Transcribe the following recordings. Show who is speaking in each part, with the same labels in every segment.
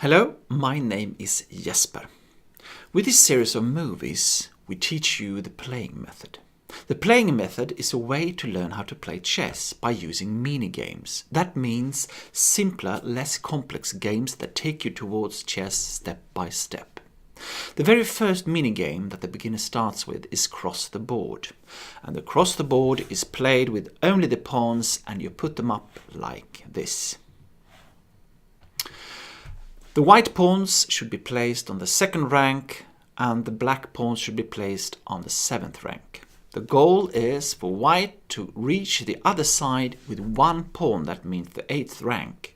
Speaker 1: Hello, my name is Jesper. With this series of movies, we teach you the playing method. The playing method is a way to learn how to play chess by using mini-games. That means simpler, less complex games that take you towards chess step by step. The very first mini-game that the beginner starts with is cross the board. And the cross the board is played with only the pawns, and you put them up like this. The white pawns should be placed on the second rank and the black pawns should be placed on the seventh rank. The goal is for white to reach the other side with one pawn, that means the 8th rank.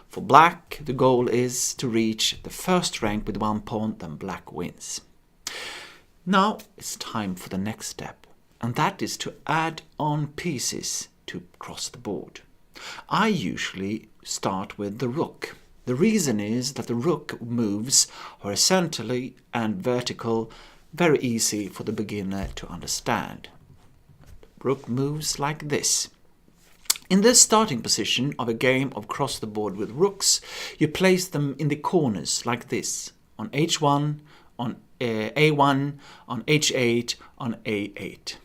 Speaker 1: For black, the goal is to reach the first rank with one pawn, then black wins. Now it's time for the next step, and that is to add on pieces to cross the board. I usually start with the rook. The reason is that the rook moves horizontally and vertical, very easy for the beginner to understand. The rook moves like this. In the starting position of a game of cross the board with rooks, you place them in the corners like this, on h1, on a1, on h8, on a8.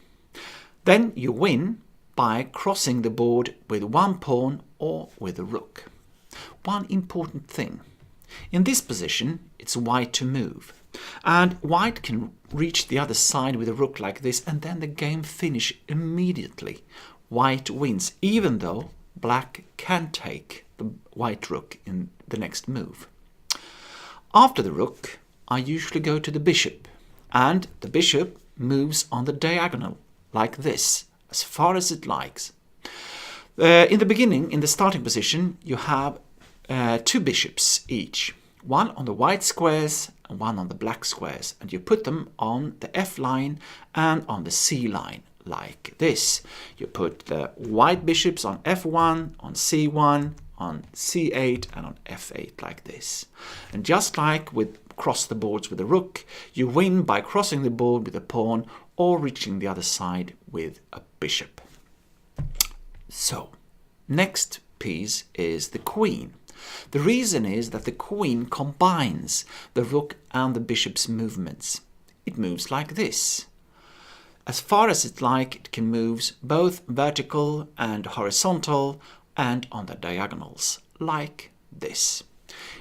Speaker 1: Then you win by crossing the board with one pawn or with a rook. One important thing. In this position, it's white to move. And white can reach the other side with a rook like this, and then the game finishes immediately. White wins, even though black can take the white rook in the next move. After the rook, I usually go to the bishop. And the bishop moves on the diagonal, like this, as far as it likes. In the beginning, in the starting position, you have two bishops each, one on the white squares and one on the black squares, and you put them on the F line and on the C line like this. You put the white bishops on F1, on C1, on C8 and on F8 like this. And just like with cross the boards with the rook, you win by crossing the board with a pawn or reaching the other side with a bishop. So, next piece is the queen. The reason is that the queen combines the rook and the bishop's movements. It moves like this. As far as it likes, it can move both vertical and horizontal and on the diagonals, like this.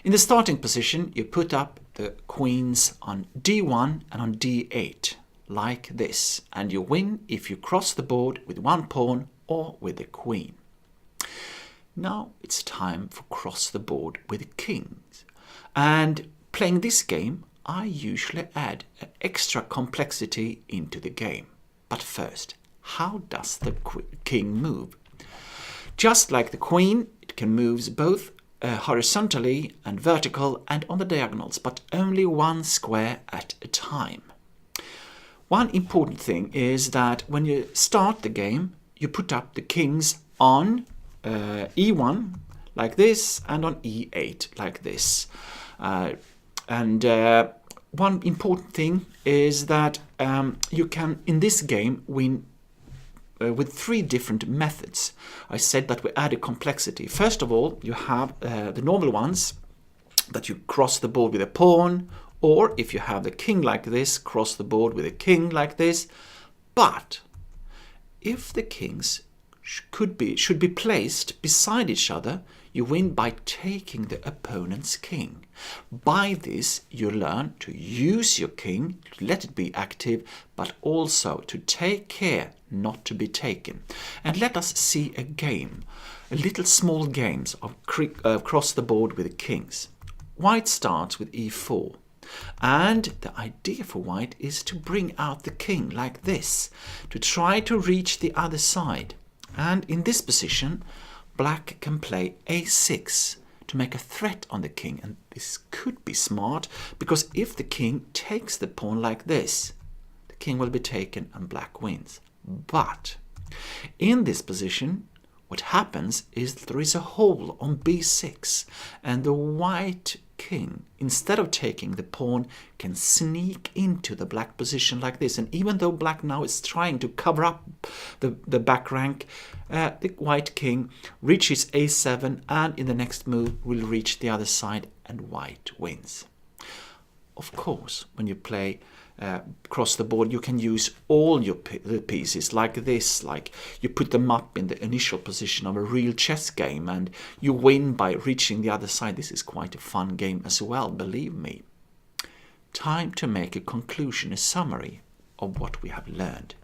Speaker 1: In the starting position, you put up the queens on d1 and on d8, like this, and you win if you cross the board with one pawn or with the queen. Now it's time for cross the board with kings. And playing this game, I usually add an extra complexity into the game. But first, how does the king move? Just like the queen, it can move both horizontally and vertical and on the diagonals, but only one square at a time. One important thing is that when you start the game, you put up the kings on E1 like this and on E8 like this. One important thing is that you can, in this game, win with 3 different methods. I said that we added complexity. First of all, you have the normal ones, that you cross the board with a pawn, or if you have the king like this, cross the board with a king like this. But if the kings should be placed beside each other, you win by taking the opponent's king. By this, you learn to use your king, to let it be active, but also to take care not to be taken. And let us see a little small games of cross the board with the kings. White starts with e4. And the idea for white is to bring out the king like this, to try to reach the other side. And in this position, black can play a6 to make a threat on the king. And this could be smart, because if the king takes the pawn like this, the king will be taken and black wins. But in this position, what happens is that there is a hole on b6, and the white king, instead of taking the pawn, can sneak into the black position like this. And even though black now is trying to cover up the back rank, the white king reaches a7, and in the next move will reach the other side, and white wins. Of course, when you play across the board, you can use all the pieces like this, like you put them up in the initial position of a real chess game, and you win by reaching the other side. This is quite a fun game as well, believe me. Time to make a conclusion, a summary of what we have learned.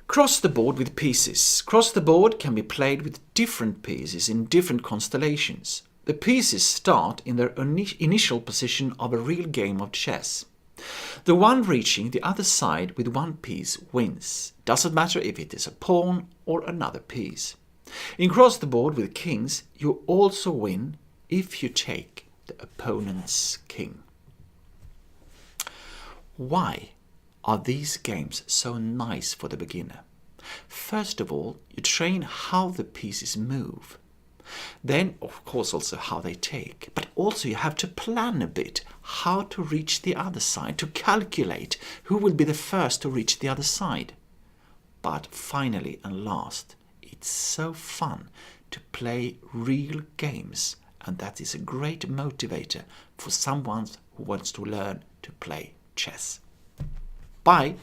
Speaker 1: Cross the board with pieces. Cross the board can be played with different pieces in different constellations. The pieces start in their initial position of a real game of chess. The one reaching the other side with one piece wins. Doesn't matter if it is a pawn or another piece. In cross the board with kings, you also win if you take the opponent's king. Why are these games so nice for the beginner? First of all, you train how the pieces move. Then, of course, also how they take. But also you have to plan a bit how to reach the other side, to calculate who will be the first to reach the other side. But finally and last, it's so fun to play real games, and that is a great motivator for someone who wants to learn to play chess. Bye!